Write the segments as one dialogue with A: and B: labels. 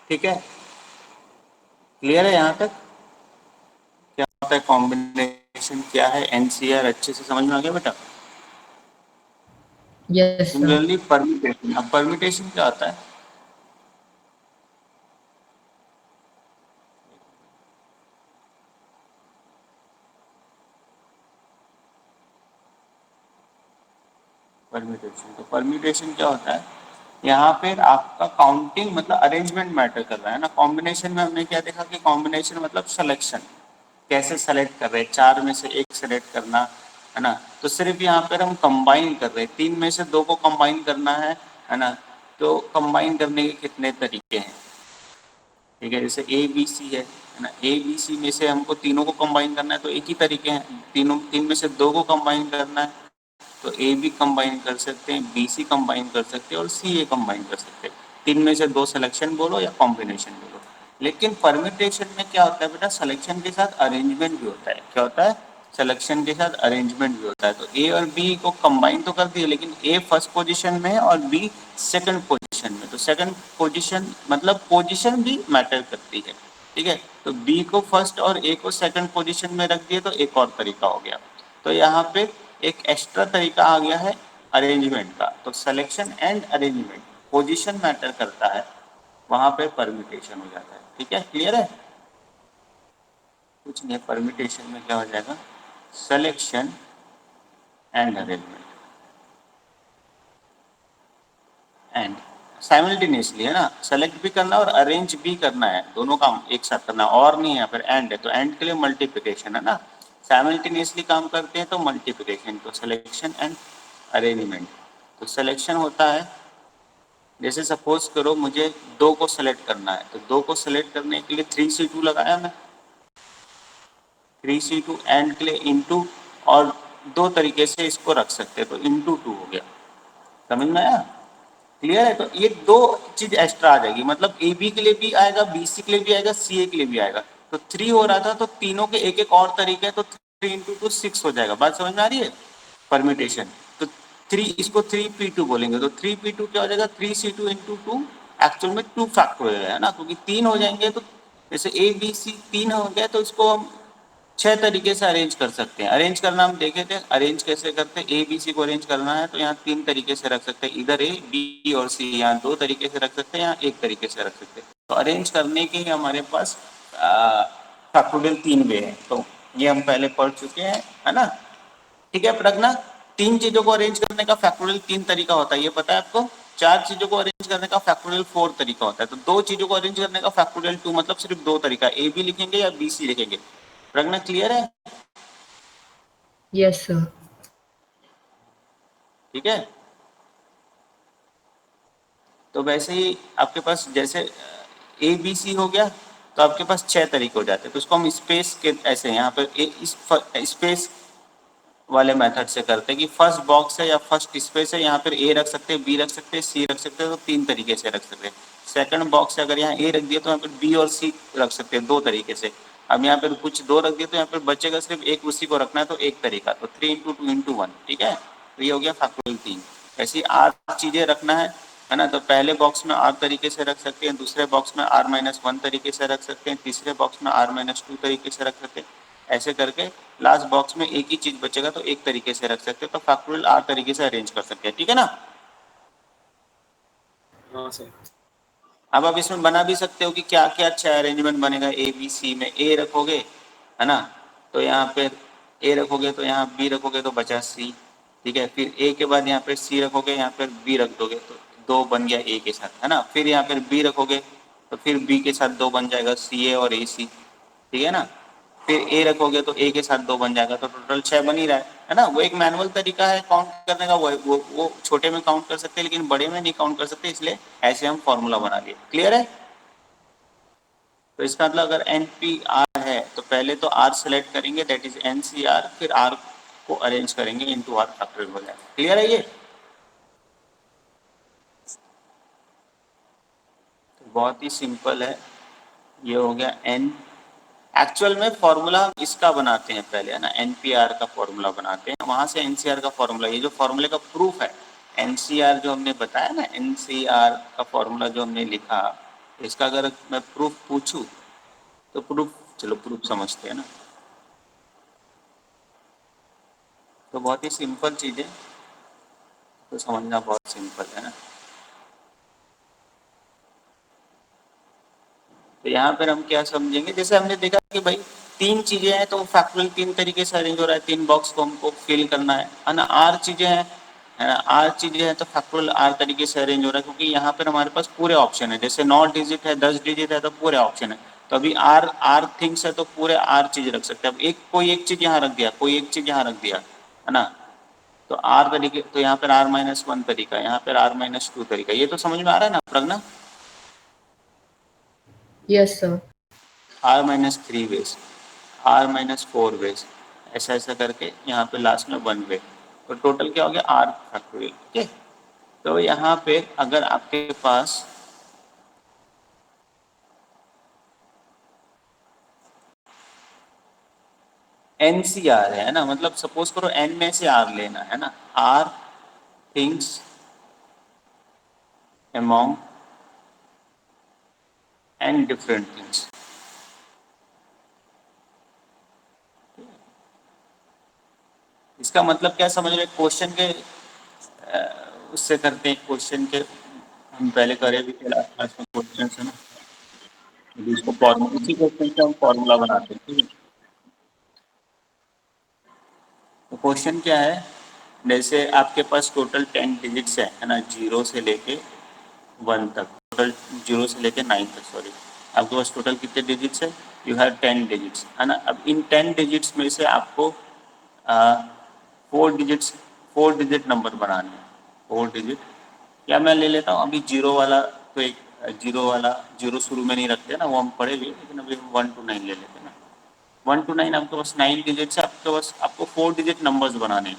A: ठीक है, क्लियर है यहाँ तक? क्या होता है कॉम्बिनेशन, क्या है एनसीआर, अच्छे से समझ में आ गया बेटा?
B: Yes sir.
A: सिमिलरली परम्यूटेशन, अब परम्यूटेशन क्या होता है? परम्यूटेशन, तो परम्यूटेशन क्या होता है, यहाँ पे आपका काउंटिंग मतलब अरेंजमेंट मैटर कर रहा है ना। कॉम्बिनेशन में हमने क्या देखा कि कॉम्बिनेशन मतलब सिलेक्शन, कैसे सेलेक्ट कर रहे हैं, चार में से एक सेलेक्ट करना है ना। तो सिर्फ यहाँ पर हम कंबाइन कर रहे हैं, तीन में से दो को कंबाइन करना है ना। तो कंबाइन करने के कितने तरीके हैं, ठीक है, जैसे ए बी सी है ना, ए बी सी में से हमको तीनों को कंबाइन करना है तो एक ही तरीके हैं, तीन में से दो को कंबाइन करना है तो ए बी कंबाइन कर सकते हैं, बी सी कंबाइन कर सकते हैं और सी ए कंबाइन कर सकते हैं। तीन में से दो सिलेक्शन बोलो या कॉम्बिनेशन बोलो। लेकिन परम्यूटेशन में क्या होता है बेटा, सिलेक्शन के साथ अरेंजमेंट भी होता है। क्या होता है? सिलेक्शन के साथ अरेंजमेंट भी होता है। तो ए और बी को कंबाइन तो कर दिए, लेकिन ए फर्स्ट पोजीशन में है और बी सेकंड पोजीशन में, तो सेकंड पोजीशन मतलब पोजीशन भी मैटर करती है, ठीक है। तो बी को फर्स्ट और ए को सेकंड पोजीशन में रख दिए तो एक और तरीका हो गया। तो यहाँ पे एक एक्स्ट्रा तरीका आ गया है अरेंजमेंट का। तो selection and arrangement, position matter करता है, वहां पे परम्यूटेशन हो जाता है। ठीक है, क्लियर है? कुछ नहीं, परम्यूटेशन में क्या हो जाएगा, selection and arrangement and simultaneously है ना, सेलेक्ट भी करना और अरेंज भी करना है, दोनों काम एक साथ करना, और नहीं है फिर एंड है, तो एंड के लिए मल्टीप्लिकेशन है ना। साइमल्टेनियसली काम करते हैं तो मल्टीप्लिकेशन, तो सिलेक्शन एंड अरेंजमेंट। तो सिलेक्शन होता है, जैसे सपोज करो मुझे दो को सेलेक्ट करना है, तो दो को सेलेक्ट करने के लिए 3C2 लगाया मैं, 3C2 एंड के लिए इंटू, और दो तरीके से इसको रख सकते हैं, तो इंटू 2 हो गया। समझ में आया? क्लियर है? तो ये दो चीज एक्स्ट्रा आ जाएगी, मतलब ए बी के लिए भी आएगा, बी सी के लिए भी आएगा, सी ए के लिए भी आएगा। तो 3 हो रहा था तो तीनों के एक एक और तरीके है, तो 3 इंटू 2 6 हो जाएगा। बात समझ में आ रही है? परम्यूटेशन। तो 3, इसको 3P2 बोलेंगे, तो 3P2 क्या हो जाएगा, 3C2 इंटू 2, एक्चुअल में 2 फैक्टोरियल है ना, क्योंकि 3 हो जाएंगे तो जैसे ए बी सी 3 हो गया तो इसको हम 6 तरीके से अरेंज कर सकते हैं। अरेंज करना हम देखे थे, अरेंज कैसे करते हैं, ए बी सी को अरेंज करना है तो यहाँ 3 तरीके से रख सकते हैं, इधर ए बी और सी, यहाँ 2 तरीके से रख सकते हैं, यहाँ 1 तरीके से रख सकते हैं। तो अरेंज करने के हमारे पास फैक्टोरियल 3 वे हैं, तो ये हम पहले पढ़ चुके हैं, है ना। ठीक है, प्रज्ञा, 3 चीजों को अरेंज करने का फैक्टोरियल 3 तरीका होता है, ये पता है आपको। 4 चीजों को अरेंज करने का फैक्टोरियल 4 तरीका होता है, तो 2 चीजों को अरेंज करने का फैक्टोरियल 2, मतलब सिर्फ 2 तरीका, ए बी लिखेंगे या बी सी लिखेंगे। प्रज्ञा, क्लियर है?
B: Yes sir.
A: ठीक है, तो वैसे ही आपके पास जैसे ए बी सी हो गया तो आपके पास 6 तरीके हो जाते हैं, तो उसको हम स्पेस के ऐसे यहाँ पर इस स्पेस वाले मेथड से करते हैं कि फर्स्ट बॉक्स है या फर्स्ट स्पेस है, यहाँ पर ए रख सकते हैं, बी रख सकते हैं, सी रख सकते हैं, तो 3 तरीके से रख सकते हैं। सेकंड बॉक्स है, अगर यहाँ ए रख दिया तो यहाँ पर बी और सी रख सकते हैं 2 तरीके से। अब यहाँ पर कुछ 2 रख दिए तो यहाँ पर बचेगा सिर्फ एक, उसी को रखना है तो 1 तरीका, तो 3 इंटू 2 इंटू 1, ठीक है। तो ये हो गया फैक्टोरियल 3। ऐसी 8 चीजें रखना है ना। तो पहले बॉक्स में 8 तरीके से रख सकते हैं, दूसरे बॉक्स में R-1 तरीके से रख सकते हैं, तीसरे बॉक्स में R-2 तरीके से रख सकते हैं। ऐसे करके लास्ट बॉक्स में एक ही चीज बचेगा तो एक तरीके से रख सकते हैं, तो फैक्टोरियल 8 तरीके से अरेंज कर सकते हैं, ठीक है ना।
C: हाँ सर।
A: अब आप इसमें बना भी सकते हो कि क्या क्या अच्छा अरेंजमेंट बनेगा। ए बी सी में ए रखोगे, है ना, तो यहाँ पे ए रखोगे तो यहाँ बी रखोगे तो बचा सी, ठीक है। फिर ए के बाद यहाँ पे सी रखोगे, यहाँ पर बी रख दोगे तो 2 बन गया ए के साथ, है ना। फिर यहाँ पर बी रखोगे तो फिर बी के साथ 2 बन जाएगा, सी ए और ए सी, ठीक है ना। फिर ए रखोगे तो ए के साथ 2 बन जाएगा, तो टोटल 6 बन ही रहा है ना। वो एक मैनुअल तरीका है काउंट करने का, वो छोटे में काउंट कर सकते हैं लेकिन बड़े में नहीं काउंट कर सकते, इसलिए ऐसे हम फॉर्मूला बना लिए। क्लियर है? तो इसका मतलब अगर एन पी आर है तो पहले तो आर सेलेक्ट करेंगे, that is n C R, फिर आर को अरेंज करेंगे इनटू आर फैक्टोरियल हो जाएगा। क्लियर है ये? तो बहुत ही सिंपल है, ये हो गया एन। एक्चुअल में फॉर्मूला हम इसका बनाते हैं पहले, है ना, एनपीआर का फॉर्मूला बनाते हैं, वहां से एनसीआर का फॉर्मूला, ये जो फॉर्मूले का प्रूफ है, एनसीआर जो हमने बताया ना, एनसीआर का फॉर्मूला जो हमने लिखा, इसका अगर मैं प्रूफ पूछूं तो प्रूफ, चलो प्रूफ समझते हैं ना। तो बहुत ही सिंपल चीज़ है, तो समझना बहुत सिंपल है ना। तो यहाँ पर हम क्या समझेंगे, जैसे हमने देखा कि भाई तीन चीजें हैं तो फैक्टोरियल तीन तरीके से अरेंज हो रहा है, तीन बॉक्स को हमको फिल करना है ना। आर चीजें हैं, है ना, आर चीजें हैं तो फैक्टोरियल आर तरीके से अरेंज हो रहा है, क्योंकि यहाँ पर हमारे पास पूरे ऑप्शन है। जैसे 9 डिजिट है, 10 डिजिट है तो पूरे ऑप्शन है। तो अभी आर आर थिंग्स है तो पूरे आर चीज रख सकते हैं। अब एक कोई एक चीज यहाँ रख दिया, कोई एक चीज यहाँ रख दिया, है ना। तो आर तरीके, तो यहाँ पर R-1 तरीका, यहाँ पर R-2 तरीका, ये तो समझ में आ रहा है ना Pragya.
B: Yes, sir.
A: R-3 ways, R-4 ways, ऐसा ऐसा करके यहाँ पे लास्ट में 1 वे, तो टोटल क्या हो गया R फैक्टोरियल। ठीक है, तो यहाँ पे अगर आपके पास NCR है ना, मतलब सपोज करो N में से R लेना है ना, R things among and different things. इसका मतलब क्या समझ रहे, क्वेश्चन के उससे करते हैं, क्वेश्चन के हम पहले करे भी थे लास्ट क्लास में क्वेश्चन है ना, तो इसको फॉर्मूला, इसी क्वेश्चन से हम फॉर्मूला बनाते हैं। ठीक है, तो क्वेश्चन क्या है, जैसे आपके पास टोटल 10 डिजिट्स है ना, 0 से लेके 1 तक, टोटल 0 से लेके 9 तक, सॉरी, आपके पास टोटल कितने डिजिट्स है, यू हैव 10 डिजिट्स, है ना। अब इन 10 डिजिट्स में से आपको 4 डिजिट नंबर बनाने हैं, 4 डिजिट। या मैं ले लेता हूँ अभी जीरो वाला, तो एक जीरो वाला, जीरो शुरू में नहीं रखते ना, वो हम पढ़े भी, लेकिन अभी हम 1 to 9 ले लेते हैं ना। 1 to 9 आपके पास 9 डिजिट है, आपके पास आपको 4 डिजिट नंबर्स बनाने हैं।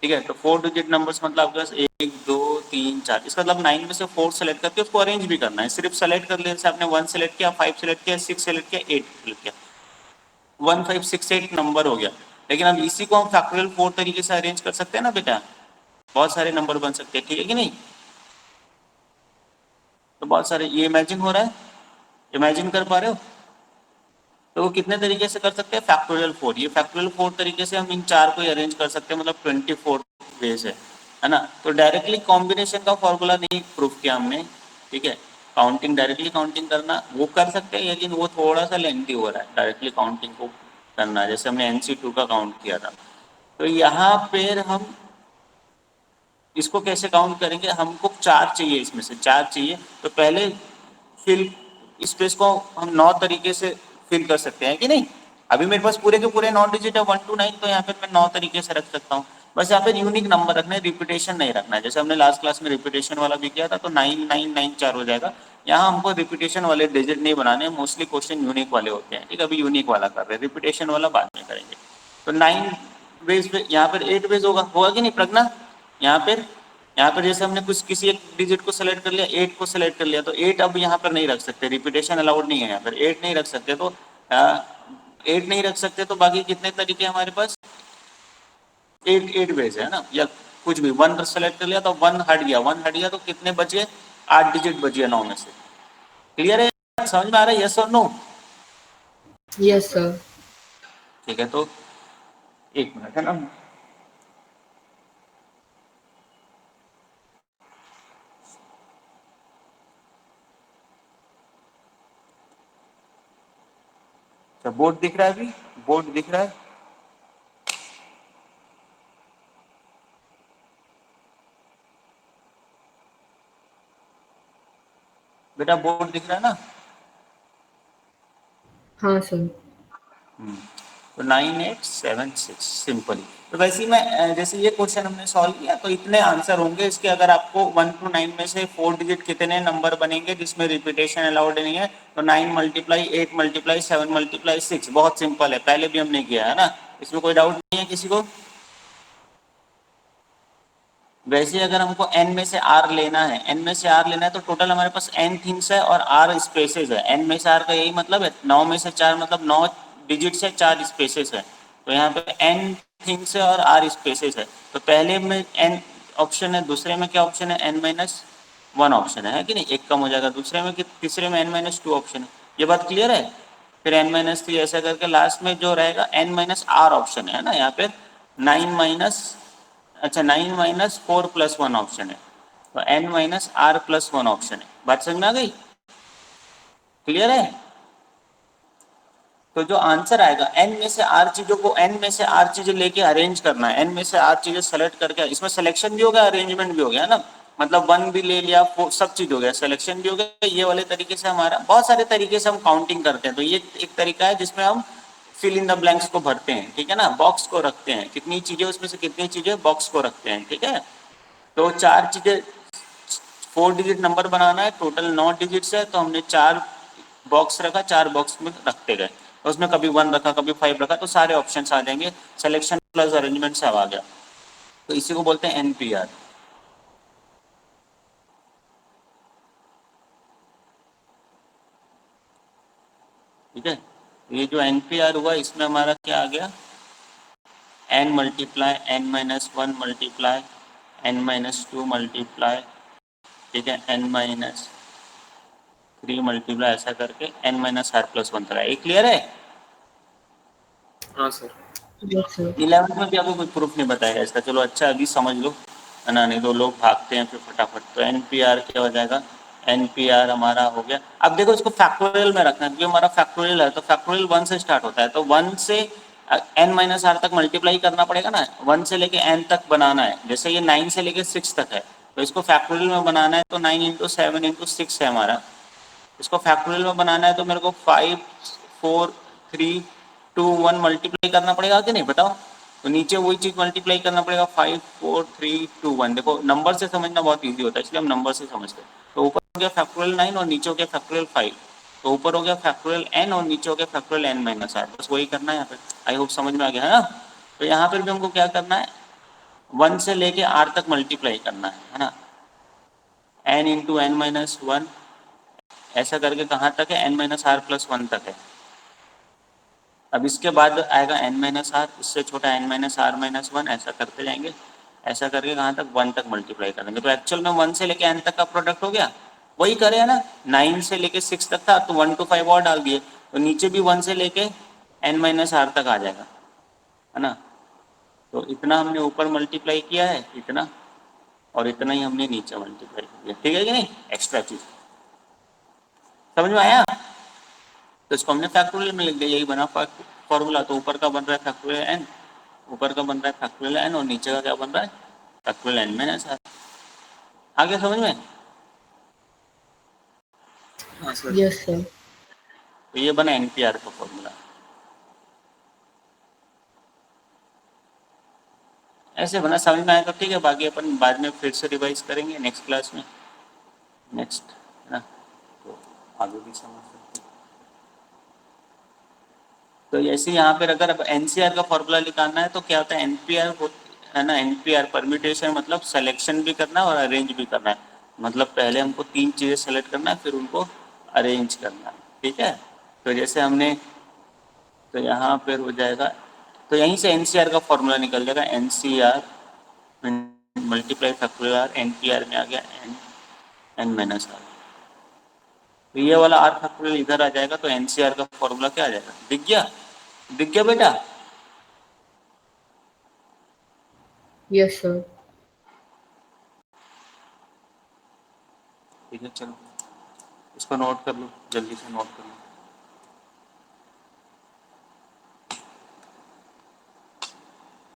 A: ठीक है, तो 4 डिजिट नंबर्स मतलब आपके पास 1 2 3 4, इसका मतलब 9 में से 4 सेलेक्ट करके उसको अरेंज भी करना है। सिर्फ सेलेक्ट कर लिया, जैसे आपने 1 सेलेक्ट किया, 5 सेलेक्ट किया, 6 सेलेक्ट किया, 8 सेलेक्ट किया, 1568 नंबर हो गया। लेकिन अब इसी को हम फैक्टोरियल 4 तरीके से अरेंज कर सकते हैं ना बेटा, बहुत सारे नंबर बन सकते हैं, ठीक है कि नहीं। तो बहुत सारे, ये इमेजिन हो रहा है, इमेजिन कर पा रहे हो। तो वो कितने तरीके से कर सकते हैं, फैक्टोरियल 4, ये फैक्टोरियल 4 तरीके से हम इन चार को अरेंज कर सकते हैं, मतलब 24 वेज है ना। तो डायरेक्टली कॉम्बिनेशन का फॉर्मूला नहीं प्रूफ किया हमने, ठीक है। काउंटिंग, डायरेक्टली काउंटिंग करना वो कर सकते हैं, लेकिन वो थोड़ा सा लेंथी हो रहा है डायरेक्टली काउंटिंग को करना, जैसे हमने NC2 का काउंट किया था। तो यहाँ पर हम इसको कैसे काउंट करेंगे, हमको चार चाहिए, इसमें से चार चाहिए, तो पहले फिल स्पेस को हम 9 तरीके से फिल कर सकते हैं कि नहीं। अभी मेरे पास पूरे के पूरे 9 डिजिट है 1 to 9, तो यहाँ पे मैं 9 तरीके से रख सकता हूँ। बस यहाँ पे यूनिक नंबर रखना है, रिपीटेशन नहीं रखना है। जैसे हमने लास्ट क्लास में रिपीटेशन वाला भी किया था, तो 9994 हो जाएगा। यहाँ हमको रिपीटेशन वाले डिजिट नहीं बनाने, मोस्टली क्वेश्चन यूनिक वाले होते हैं, ठीक है। अभी यूनिक वाला कर रहे हैं, रिपीटेशन वाला बाद में करेंगे। तो 9 बेस पे यहाँ पर 8 बेस होगा कि नहीं प्रज्ञा। यहाँ पर जैसे हमने कुछ किसी एक डिजिट को सेलेक्ट कर लिया, 8 को सेलेक्ट कर लिया, तो 8 अब यहाँ पर नहीं रख सकते, रिपीटेशन अलाउड नहीं है यहाँ पर, 8 नहीं रख सकते। तो 8 नहीं रख सकते, तो बाकी कितने तरीके हमारे पास, 8 बेस है ना, या कुछ भी 1 सेलेक्ट कर लिया तो 1 हट गया, 1 हट गया तो कितने बचे, 8 डिजिट बचे 9 में से। क्लियर है, समझ में आ रहा है, यस और नो।
B: Yes, sir.
A: ठीक है, तो 1 मिनट है ना। अच्छा, बोर्ड दिख रहा है, अभी बोर्ड दिख रहा है। बेटा बोर्ड दिख रहा है ना।
B: हाँ सर।
A: तो 9876 सिंपली। तो वैसे ही मैं जैसे ये क्वेश्चन हमने सॉल्व किया, तो इतने आंसर होंगे इसके। अगर आपको 1 to 9 में से 4 डिजिट कितने नंबर बनेंगे जिसमें रिपीटेशन अलाउड नहीं है, तो 9 मल्टीप्लाई 8 मल्टीप्लाई 7 मल्टीप्लाई 6, बहुत सिंपल है, पहले भी हमने किया है ना, इसमें कोई डाउट नहीं है किसी को। वैसे अगर हमको n में से r लेना है, n में से r लेना है, तो टोटल हमारे पास n थिंग्स है और r स्पेसेस है। n में से r का यही मतलब है, 9 में से 4 मतलब 9 डिजिट्स है, 4 स्पेसेस है। तो यहाँ पे n थिंग्स है और r स्पेसेस है। तो पहले में n ऑप्शन है, दूसरे में क्या ऑप्शन है, n माइनस वन ऑप्शन है कि नहीं, एक कम हो जाएगा दूसरे में, कि तीसरे में n माइनस टू ऑप्शन है। ये बात क्लियर है। फिर n माइनस थ्री ऐसा करके लास्ट में जो रहेगा n माइनस आर ऑप्शन है ना, यहाँ पे 9 माइनस, अच्छा 9 minus four plus one option है, तो n minus R plus one option है। बात समझ में आ गई, क्लियर है। तो जो आंसर आएगा n में से r चीजों को, n में से r चीजें लेके अरेंज करना है, n में से r चीजें सेलेक्ट करके, इसमें सिलेक्शन भी हो गया अरेंजमेंट भी हो गया ना, मतलब वन भी ले लिया, सब चीज हो गया, सिलेक्शन भी हो गया। ये वाले तरीके से हमारा, बहुत सारे तरीके से हम काउंटिंग करते हैं, तो ये एक तरीका है जिसमें हम फिल इन द ब्लैंक्स को भरते हैं, ठीक है ना, बॉक्स को रखते हैं, कितनी चीजें उसमें से कितनी चीजें बॉक्स को रखते हैं, ठीक है। तो चार चीजें, 4 डिजिट नंबर बनाना है, टोटल 9 डिजिट्स है, तो हमने 4 बॉक्स रखा, 4 बॉक्स में रखते गए, तो उसमें कभी 1 रखा कभी 5 रखा, तो सारे ऑप्शंस आ जाएंगे, सिलेक्शन प्लस अरेंजमेंट सब आ गया, तो इसी को बोलते हैं एनपीआर। ठीक है, ये जो एनपीआर हुआ इसमें हमारा क्या आ गया, n multiply n minus one multiply n minus two multiply, ठीक है, n माइनस थ्री मल्टीप्लाई, ऐसा करके n minus R plus one तक। ये क्लियर है।
C: हाँ सर।
B: Yes, sir.
A: 11th में भी आपको कोई प्रूफ नहीं बताया इसका, चलो अच्छा अभी समझ लो, है ना, नहीं तो लोग भागते हैं फिर फटाफट। तो एनपीआर क्या हो जाएगा, एनपीआर हमारा हो गया। अब देखो इसको फैक्टोरियल में रखना है, क्योंकि हमारा फैक्टोरियल है, तो फैक्टोरियल 1 से स्टार्ट होता है, तो 1 से n माइनस आर तक मल्टीप्लाई करना पड़ेगा ना, 1 से लेके n तक बनाना है। जैसे ये 9 से लेके 6 तक है, तो इसको फैक्टोरियल में बनाना है, तो 9 इंटू 7 इंटू 6 है हमारा। इसको फैक्टोरियल में बनाना है तो मेरे को 5 4 3 2 1 मल्टीप्लाई करना पड़ेगा कि नहीं, बताओ। तो नीचे वही चीज मल्टीप्लाई करना पड़ेगा, 5 4 3 2 1। देखो नंबर से समझना बहुत इजी होता है, इसलिए हम नंबर से समझते हैं। तो ऊपर हो गया फैक्टोरियल 9 और नीचे हो गया फैक्टोरियल 5, तो ऊपर हो गया फैक्टोरियल n और नीचे हो गया फैक्टोरियल n माइनस आर, बस वही करना है यहाँ पे। आई होप समझ में आ गया है ना। तो यहाँ पर भी हमको क्या करना है, 1 से लेके r तक मल्टीप्लाई करना है ना, n into n minus one, ऐसा करके कहाँ तक है, n minus R plus one तक है। अब इसके बाद आएगा n माइनस आर, इससे छोटा n minus R minus one, ऐसा करते जाएंगे, ऐसा करके कहाँ तक, 1 तक मल्टीप्लाई करेंगे। तो एक्चुअल में 1 से लेके n तक का प्रोडक्ट हो गया, वही करे है ना, 9 से लेके 6 तक था, तो 1 to 5 और डाल दिए, तो नीचे भी 1 से लेके n माइनस आर तक आ जाएगा, है ना। तो इतना हमने ऊपर मल्टीप्लाई किया है, इतना, और इतना ही हमने नीचे मल्टीप्लाई किया, ठीक है कि नहीं, एक्स्ट्रा चीज समझ में आया। तो इसको हमने फैक्टोरियल में लिख दिया, यही बना फॉर्मूला। तो ऊपर का बन रहा है फैक्टोरियल n, ऊपर का बन रहा है फैक्टोरियल n, और नीचे का क्या बन रहा है, फैक्टोरियल n माइनस आर। आगे समझ में।
C: हाँ सर।
B: Yes, sir.
A: तो ये बना एनपीआर का फॉर्मूला। ऐसे बना, समझ में आया तो ठीक है, बाकी अपन बाद में फिर से रिवाइज करेंगे नेक्स्ट क्लास में, नेक्स्ट, है ना, तो आगे भी समझ सकते हैं। तो ऐसे यहाँ पर अगर अब एनसीआर का फॉर्मूला निकालना है तो क्या होता है, एनपीआर है ना, एनपीआर परम्यूटेशन मतलब सिलेक्शन भी करना है और अरेंज भी करना है। मतलब पहले हमको 3 चीज़ें सेलेक्ट करना है, फिर उनको अरेंज करना है, ठीक है। तो जैसे हमने, तो यहाँ पर हो जाएगा, तो यहीं से एनसीआर का फॉर्मूला निकल जाएगा, n C r multiply factorial R, n P r में आ गया एन, एन माइनस आर। तो ये वाला आर फैक्टोरियल इधर आ जाएगा, तो एनसीआर का फॉर्मूला क्या आ जाएगा, दिख गया, दिख गया बेटा।
B: Yes, sir.
A: ठीक है चलो, इसको नोट कर लो, जल्दी से नोट कर लो।